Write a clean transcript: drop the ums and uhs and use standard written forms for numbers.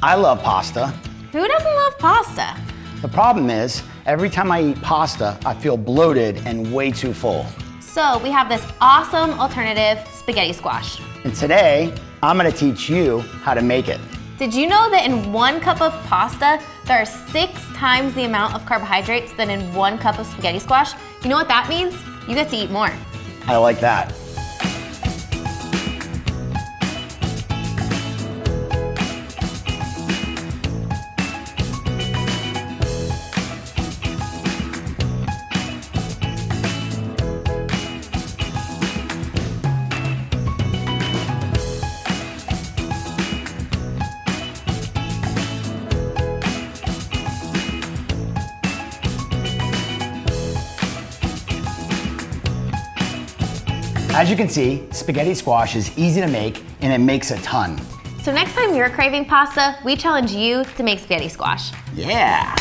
I love pasta. Who doesn't love pasta? The problem is, every time I eat pasta, I feel bloated and way too full. So we have this awesome alternative, spaghetti squash. And today, I'm gonna teach you how to make it. Did you know that in 1 cup of pasta, there are 6 times the amount of carbohydrates than in 1 cup of spaghetti squash? You know what that means? You get to eat more. I like that. As you can see, spaghetti squash is easy to make and it makes a ton. So next time you're craving pasta, we challenge you to make spaghetti squash. Yeah.